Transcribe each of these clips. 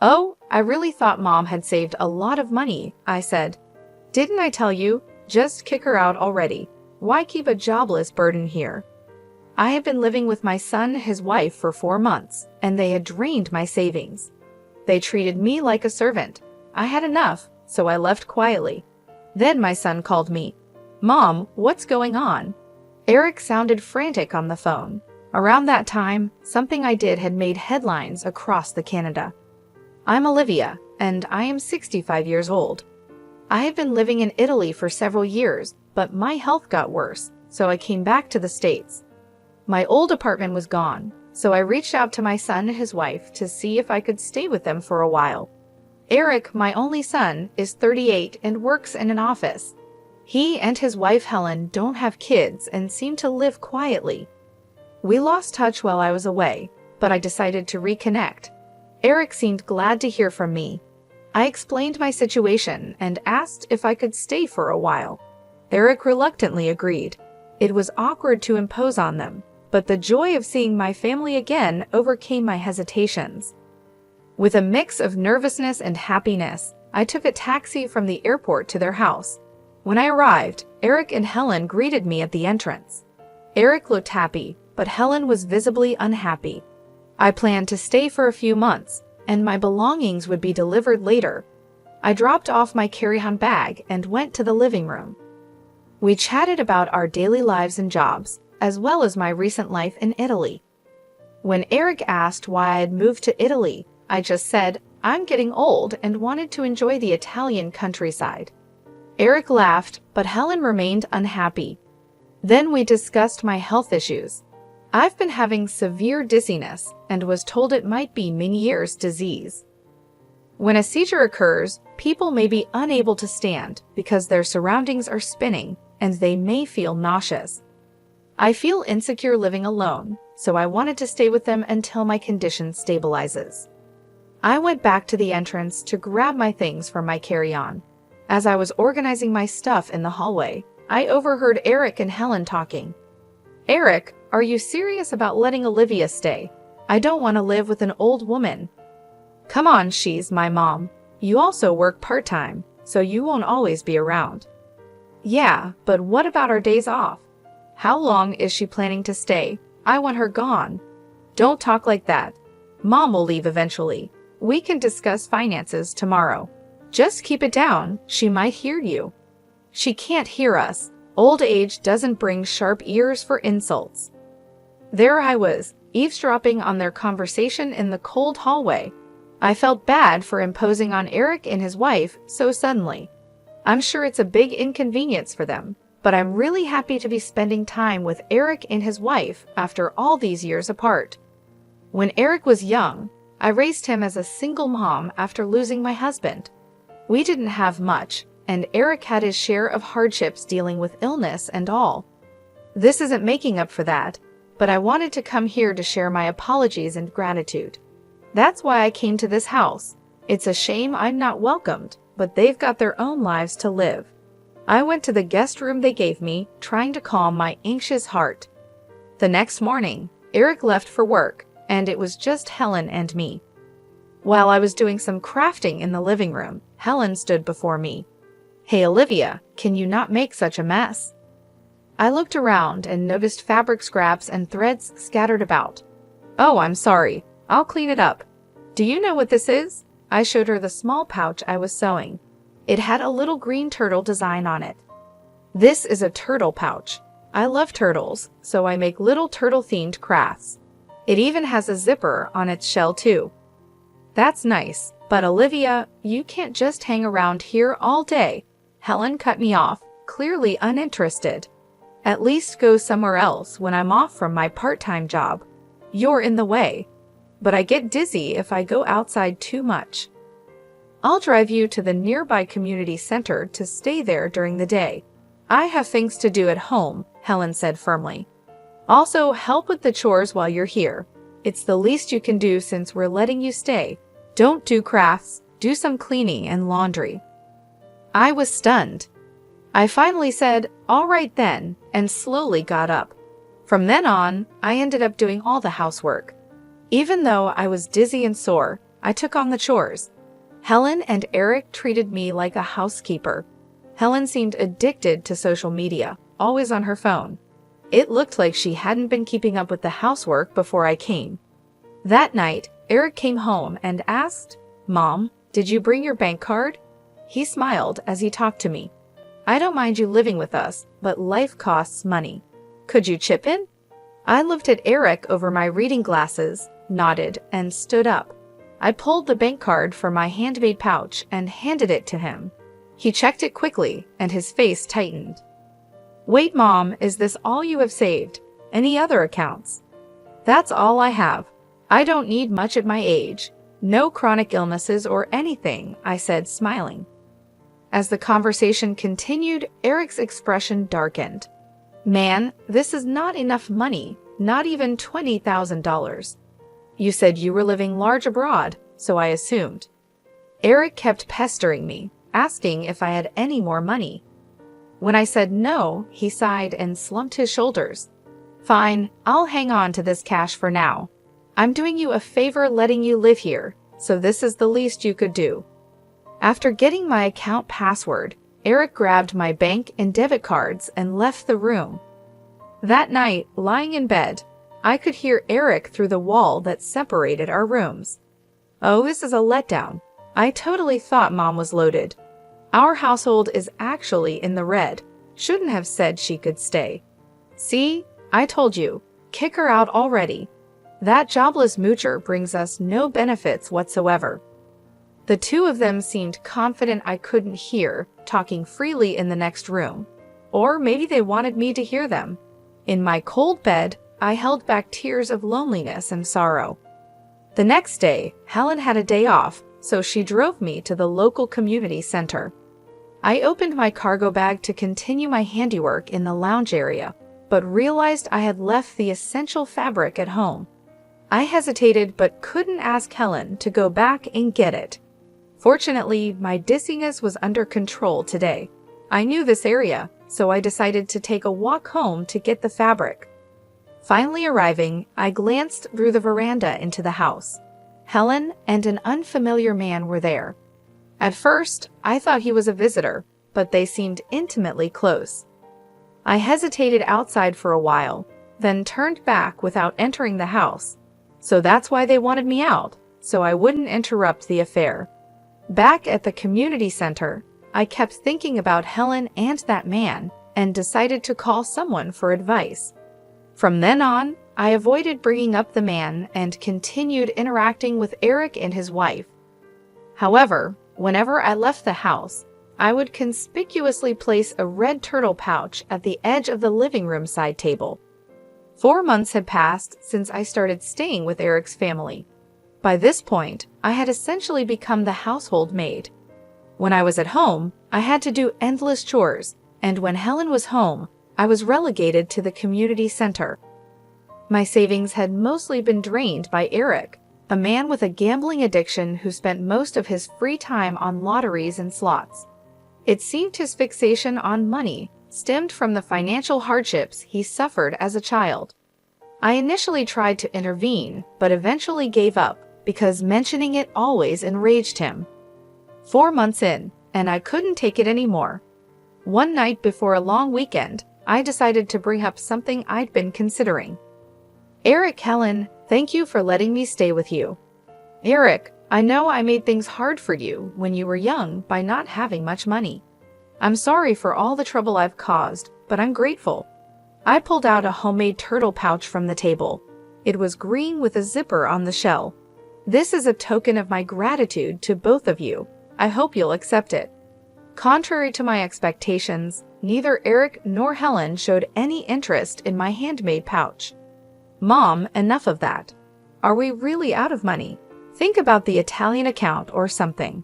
Oh, I really thought Mom had saved a lot of money, I said. Didn't I tell you? Just kick her out already. Why keep a jobless burden here? I had been living with my son and his wife for 4 months, and they had drained my savings. They treated me like a servant. I had enough, so I left quietly. Then my son called me. Mom, what's going on? Eric sounded frantic on the phone. Around that time, something I did had made headlines across Canada. I'm Olivia, and I am 65 years old. I had been living in Italy for several years, but my health got worse, so I came back to the States. My old apartment was gone, so I reached out to my son and his wife to see if I could stay with them for a while. Eric, my only son, is 38 and works in an office. He and his wife Helen don't have kids and seem to live quietly. We lost touch while I was away, but I decided to reconnect. Eric seemed glad to hear from me. I explained my situation and asked if I could stay for a while. Eric reluctantly agreed. It was awkward to impose on them, but the joy of seeing my family again overcame my hesitations. With a mix of nervousness and happiness, I took a taxi from the airport to their house. When I arrived, Eric and Helen greeted me at the entrance. Eric looked happy, but Helen was visibly unhappy. I planned to stay for a few months, and my belongings would be delivered later. I dropped off my carry-on bag and went to the living room. We chatted about our daily lives and jobs, as well as my recent life in Italy. When Eric asked why I had moved to Italy, I just said, I'm getting old and wanted to enjoy the Italian countryside. Eric laughed, but Helen remained unhappy. Then we discussed my health issues. I've been having severe dizziness and was told it might be Meniere's disease. When a seizure occurs, people may be unable to stand because their surroundings are spinning and they may feel nauseous. I feel insecure living alone, so I wanted to stay with them until my condition stabilizes. I went back to the entrance to grab my things from my carry-on. As I was organizing my stuff in the hallway, I overheard Eric and Helen talking. Eric, are you serious about letting Olivia stay? I don't want to live with an old woman. Come on, she's my mom. You also work part-time, so you won't always be around. Yeah, but what about our days off? How long is she planning to stay? I want her gone. Don't talk like that. Mom will leave eventually. We can discuss finances tomorrow. Just keep it down, she might hear you. She can't hear us. Old age doesn't bring sharp ears for insults. There I was, eavesdropping on their conversation in the cold hallway. I felt bad for imposing on Eric and his wife so suddenly. I'm sure it's a big inconvenience for them, but I'm really happy to be spending time with Eric and his wife after all these years apart. When Eric was young, I raised him as a single mom after losing my husband. We didn't have much, and Eric had his share of hardships dealing with illness and all. This isn't making up for that, but I wanted to come here to share my apologies and gratitude. That's why I came to this house. It's a shame I'm not welcomed, but they've got their own lives to live. I went to the guest room they gave me, trying to calm my anxious heart. The next morning, Eric left for work, and it was just Helen and me. While I was doing some crafting in the living room, Helen stood before me. Hey Olivia, can you not make such a mess? I looked around and noticed fabric scraps and threads scattered about. Oh, I'm sorry. I'll clean it up. Do you know what this is? I showed her the small pouch I was sewing. It had a little green turtle design on it. This is a turtle pouch. I love turtles, so I make little turtle-themed crafts. It even has a zipper on its shell too. That's nice, but Olivia, you can't just hang around here all day. Helen cut me off, clearly uninterested. At least go somewhere else when I'm off from my part-time job. You're in the way. But I get dizzy if I go outside too much. I'll drive you to the nearby community center to stay there during the day. I have things to do at home, Helen said firmly. Also, help with the chores while you're here. It's the least you can do since we're letting you stay. Don't do crafts, do some cleaning and laundry. I was stunned. I finally said, all right then, and slowly got up. From then on, I ended up doing all the housework. Even though I was dizzy and sore, I took on the chores. Helen and Eric treated me like a housekeeper. Helen seemed addicted to social media, always on her phone. It looked like she hadn't been keeping up with the housework before I came. That night, Eric came home and asked, "Mom, did you bring your bank card?" He smiled as he talked to me. "I don't mind you living with us, but life costs money. Could you chip in?" I looked at Eric over my reading glasses, nodded, and stood up. I pulled the bank card from my handmade pouch and handed it to him. He checked it quickly, and his face tightened. "Wait, Mom, is this all you have saved? Any other accounts?" "That's all I have. I don't need much at my age. No chronic illnesses or anything," I said, smiling. As the conversation continued, Eric's expression darkened. "Man, this is not enough money, not even $20,000. You said you were living large abroad, so I assumed." Eric kept pestering me, asking if I had any more money. When I said no, he sighed and slumped his shoulders. "Fine, I'll hang on to this cash for now. I'm doing you a favor letting you live here, so this is the least you could do." After getting my account password, Eric grabbed my bank and debit cards and left the room. That night, lying in bed, I could hear Eric through the wall that separated our rooms. "Oh, this is a letdown. I totally thought Mom was loaded. Our household is actually in the red. Shouldn't have said she could stay. See, I told you. Kick her out already. That jobless moocher brings us no benefits whatsoever." The two of them seemed confident I couldn't hear, talking freely in the next room. Or maybe they wanted me to hear them. In my cold bed, I held back tears of loneliness and sorrow. The next day, Helen had a day off, so she drove me to the local community center. I opened my cargo bag to continue my handiwork in the lounge area, but realized I had left the essential fabric at home. I hesitated but couldn't ask Helen to go back and get it. Fortunately, my dizziness was under control today. I knew this area, so I decided to take a walk home to get the fabric. Finally arriving, I glanced through the veranda into the house. Helen and an unfamiliar man were there. At first, I thought he was a visitor, but they seemed intimately close. I hesitated outside for a while, then turned back without entering the house. So that's why they wanted me out, so I wouldn't interrupt the affair. Back at the community center, I kept thinking about Helen and that man and decided to call someone for advice. From then on, I avoided bringing up the man and continued interacting with Eric and his wife. However, whenever I left the house, I would conspicuously place a red turtle pouch at the edge of the living room side table. 4 months had passed since I started staying with Eric's family. By this point, I had essentially become the household maid. When I was at home, I had to do endless chores, and when Helen was home, I was relegated to the community center. My savings had mostly been drained by Eric, a man with a gambling addiction who spent most of his free time on lotteries and slots. It seemed his fixation on money stemmed from the financial hardships he suffered as a child. I initially tried to intervene, but eventually gave up because mentioning it always enraged him. 4 months in, and I couldn't take it anymore. One night before a long weekend, I decided to bring up something I'd been considering. "Eric, Helen, thank you for letting me stay with you." "Eric, I know I made things hard for you when you were young by not having much money. I'm sorry for all the trouble I've caused, but I'm grateful." I pulled out a homemade turtle pouch from the table. It was green with a zipper on the shell. "This is a token of my gratitude to both of you. I hope you'll accept it." Contrary to my expectations, neither Eric nor Helen showed any interest in my handmade pouch. "Mom, enough of that. Are we really out of money? Think about the Italian account or something."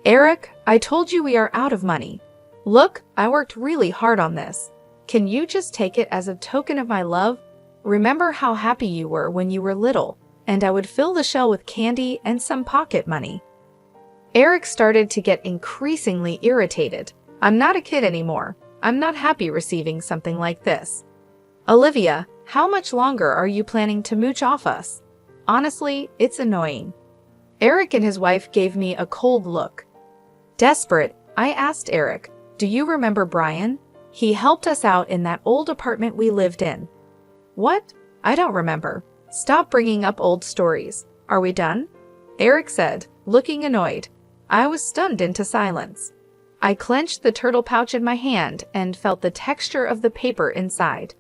"Eric, I told you we are out of money. Look, I worked really hard on this. Can you just take it as a token of my love? Remember how happy you were when you were little, and I would fill the shell with candy and some pocket money." Eric started to get increasingly irritated. "I'm not a kid anymore. I'm not happy receiving something like this. Olivia, how much longer are you planning to mooch off us? Honestly, it's annoying." Eric and his wife gave me a cold look. Desperate, I asked Eric, "Do you remember Brian? He helped us out in that old apartment we lived in." "What? I don't remember. Stop bringing up old stories. Are we done?" Eric said, looking annoyed. I was stunned into silence. I clenched the turtle pouch in my hand and felt the texture of the paper inside.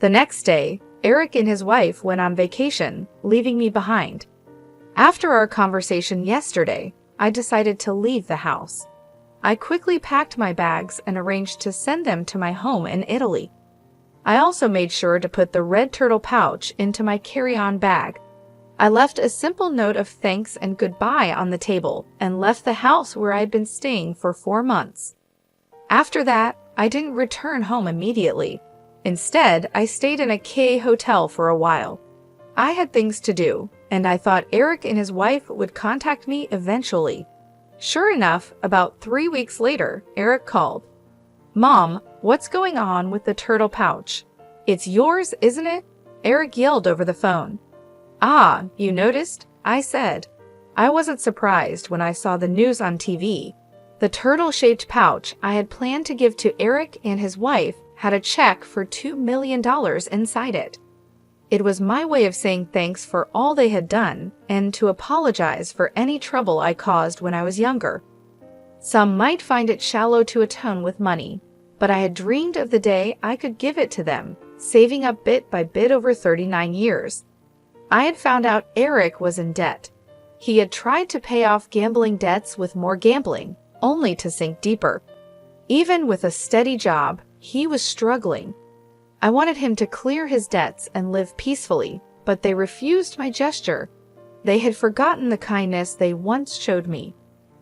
The next day, Eric and his wife went on vacation, leaving me behind. After our conversation yesterday, I decided to leave the house. I quickly packed my bags and arranged to send them to my home in Italy. I also made sure to put the red turtle pouch into my carry-on bag. I left a simple note of thanks and goodbye on the table and left the house where I'd been staying for 4 months. After that, I didn't return home immediately. Instead, I stayed in a K hotel for a while. I had things to do, and I thought Eric and his wife would contact me eventually. Sure enough, about 3 weeks later, Eric called. "Mom, what's going on with the turtle pouch?" "It's yours, isn't it?" Eric yelled over the phone. "Ah, you noticed?" I said. I wasn't surprised when I saw the news on TV. The turtle-shaped pouch I had planned to give to Eric and his wife had a check for $2 million inside it. It was my way of saying thanks for all they had done and to apologize for any trouble I caused when I was younger. Some might find it shallow to atone with money, but I had dreamed of the day I could give it to them, saving up bit by bit over 39 years. I had found out Eric was in debt. He had tried to pay off gambling debts with more gambling, only to sink deeper. Even with a steady job, he was struggling. I wanted him to clear his debts and live peacefully, but they refused my gesture. They had forgotten the kindness they once showed me.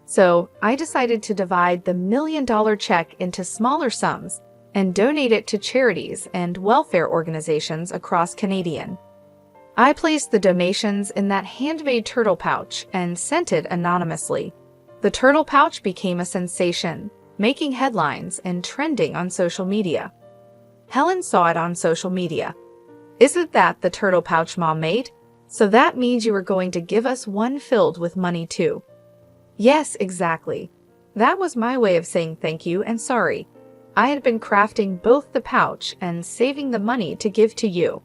So I decided to divide the $1 million check into smaller sums and donate it to charities and welfare organizations across Canada. I placed the donations in that handmade turtle pouch and sent it anonymously. The turtle pouch became a sensation, making headlines and trending on social media. Helen saw it on social media. "Isn't that the turtle pouch Mom made? So that means you were going to give us one filled with money too." "Yes, exactly. That was my way of saying thank you and sorry. I had been crafting both the pouch and saving the money to give to you."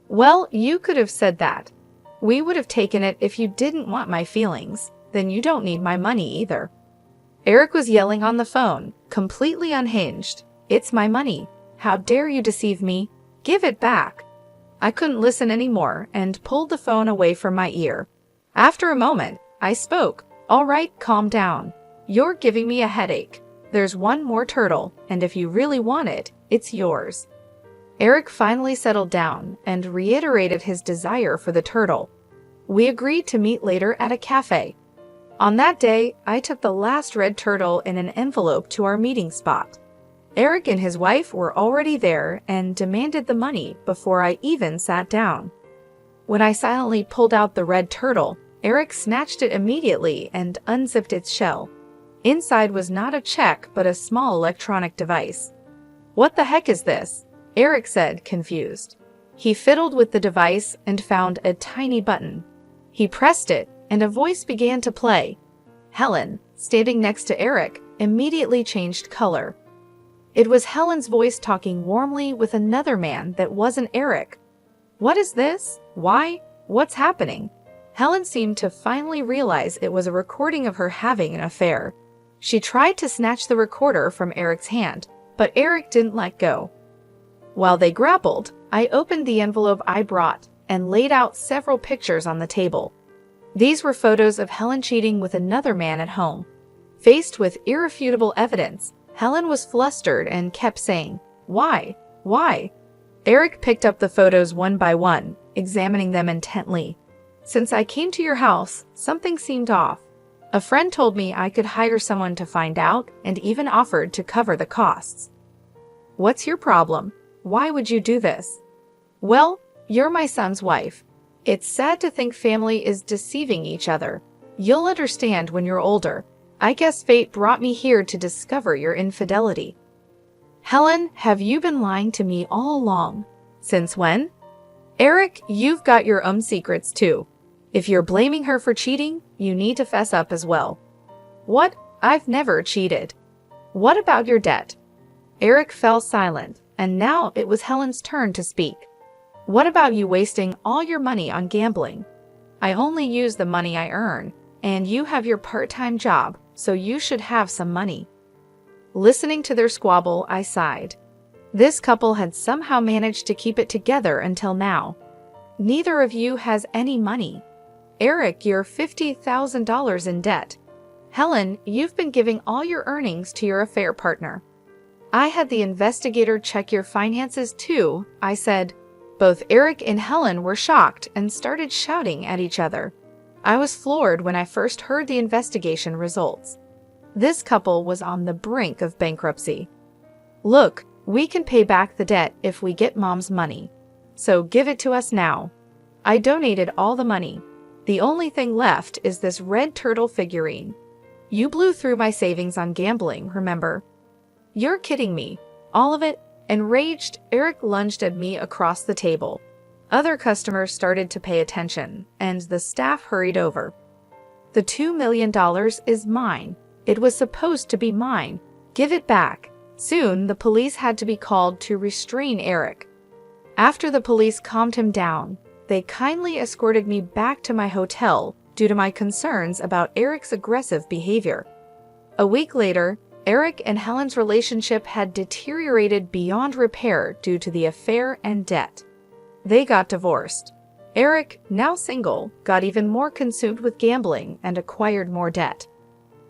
"Well, you could have said that. We would have taken it if you didn't want my feelings. Then you don't need my money either." Eric was yelling on the phone, completely unhinged. "It's my money. How dare you deceive me? Give it back." I couldn't listen anymore and pulled the phone away from my ear. After a moment, I spoke. "All right, calm down. You're giving me a headache. There's one more turtle, and if you really want it, it's yours." Eric finally settled down and reiterated his desire for the turtle. We agreed to meet later at a cafe. On that day, I took the last red turtle in an envelope to our meeting spot. Eric and his wife were already there and demanded the money before I even sat down. When I silently pulled out the red turtle, Eric snatched it immediately and unzipped its shell. Inside was not a check but a small electronic device. "What the heck is this?" Eric said, confused. He fiddled with the device and found a tiny button. He pressed it, and a voice began to play. Helen, standing next to Eric, immediately changed color. It was Helen's voice talking warmly with another man that wasn't Eric. "What is this? Why? What's happening?" Helen seemed to finally realize it was a recording of her having an affair. She tried to snatch the recorder from Eric's hand, but Eric didn't let go. While they grappled, I opened the envelope I brought and laid out several pictures on the table. These were photos of Helen cheating with another man at home. Faced with irrefutable evidence, Helen was flustered and kept saying, "Why? Why?" Eric picked up the photos one by one, examining them intently. "Since I came to your house, something seemed off. A friend told me I could hire someone to find out and even offered to cover the costs." "What's your problem? Why would you do this?" "Well, you're my son's wife. It's sad to think family is deceiving each other. You'll understand when you're older. I guess fate brought me here to discover your infidelity." "Helen, have you been lying to me all along? Since when?" "Eric, you've got your own secrets too. If you're blaming her for cheating, you need to fess up as well. What? I've never cheated. What about your debt? Eric fell silent, and now it was Helen's turn to speak. What about you wasting all your money on gambling? I only use the money I earn, and you have your part-time job, so you should have some money. Listening to their squabble, I sighed. This couple had somehow managed to keep it together until now. Neither of you has any money. Eric, you're $50,000 in debt. Helen, you've been giving all your earnings to your affair partner. I had the investigator check your finances too, I said. Both Eric and Helen were shocked and started shouting at each other. I was floored when I first heard the investigation results. This couple was on the brink of bankruptcy. Look, we can pay back the debt if we get Mom's money. So give it to us now. I donated all the money. The only thing left is this red turtle figurine. You blew through my savings on gambling, remember? You're kidding me. All of it? Enraged, Eric lunged at me across the table. Other customers started to pay attention, and the staff hurried over. The $2 million is mine. It was supposed to be mine. Give it back. Soon, the police had to be called to restrain Eric. After the police calmed him down, they kindly escorted me back to my hotel due to my concerns about Eric's aggressive behavior. A week later, Eric and Helen's relationship had deteriorated beyond repair due to the affair and debt. They got divorced. Eric, now single, got even more consumed with gambling and acquired more debt.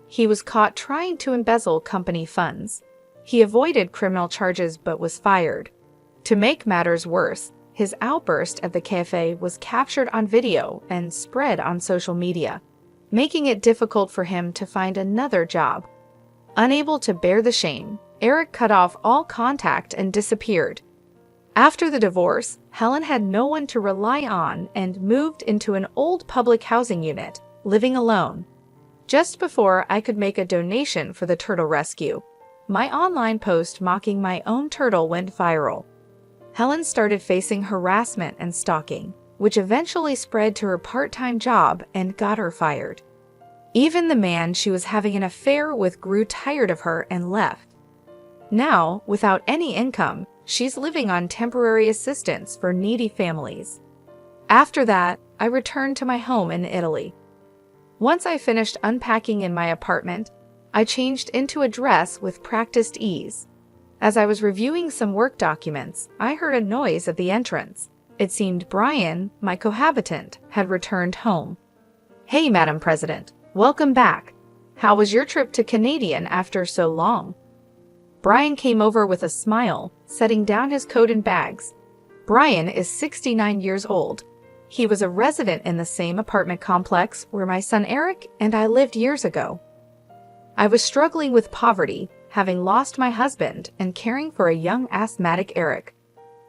He was caught trying to embezzle company funds. He avoided criminal charges but was fired. To make matters worse, his outburst at the cafe was captured on video and spread on social media, making it difficult for him to find another job. Unable to bear the shame, Eric cut off all contact and disappeared. After the divorce, Helen had no one to rely on and moved into an old public housing unit, living alone. Just before I could make a donation for the turtle rescue, my online post mocking my own turtle went viral. Helen started facing harassment and stalking, which eventually spread to her part-time job and got her fired. Even the man she was having an affair with grew tired of her and left. Now, without any income, she's living on temporary assistance for needy families. After that, I returned to my home in Italy. Once I finished unpacking in my apartment, I changed into a dress with practiced ease. As I was reviewing some work documents, I heard a noise at the entrance. It seemed Brian, my cohabitant, had returned home. Hey, Madam President, welcome back. How was your trip to Canadian after so long? Brian came over with a smile, setting down his coat and bags. Brian is 69 years old. He was a resident in the same apartment complex where my son Eric and I lived years ago. I was struggling with poverty, having lost my husband and caring for a young asthmatic Eric.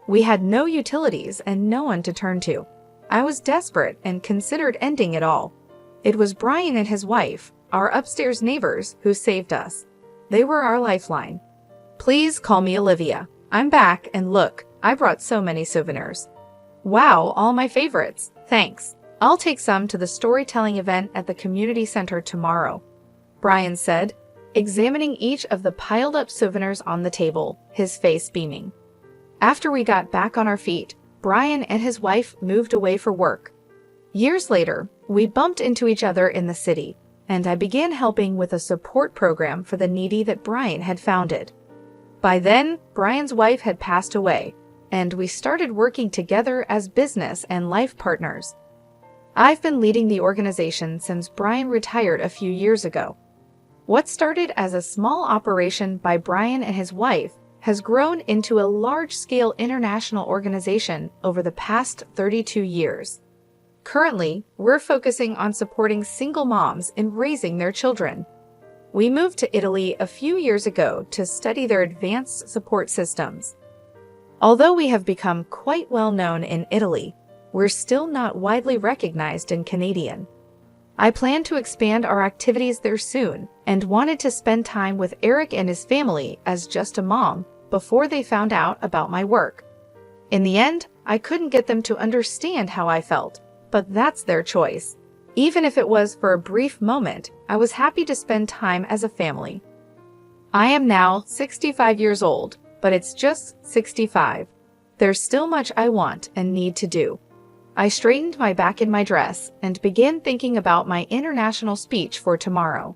We had no utilities and no one to turn to. I was desperate and considered ending it all. It was Brian and his wife, our upstairs neighbors, who saved us. They were our lifeline. Please call me Olivia. I'm back, and look, I brought so many souvenirs. Wow, all my favorites. Thanks. I'll take some to the storytelling event at the community center tomorrow, Brian said, examining each of the piled-up souvenirs on the table, his face beaming. After we got back on our feet, Brian and his wife moved away for work. Years later, we bumped into each other in the city, and I began helping with a support program for the needy that Brian had founded. By then, Brian's wife had passed away, and we started working together as business and life partners. I've been leading the organization since Brian retired a few years ago. What started as a small operation by Brian and his wife has grown into a large-scale international organization over the past 32 years. Currently, we're focusing on supporting single moms in raising their children. We moved to Italy a few years ago to study their advanced support systems. Although we have become quite well known in Italy, we're still not widely recognized in Canadian. I plan to expand our activities there soon and wanted to spend time with Eric and his family as just a mom before they found out about my work. In the end, I couldn't get them to understand how I felt, but that's their choice. Even if it was for a brief moment, I was happy to spend time as a family. I am now 65 years old, but it's just 65. There's still much I want and need to do. I straightened my back in my dress and began thinking about my international speech for tomorrow.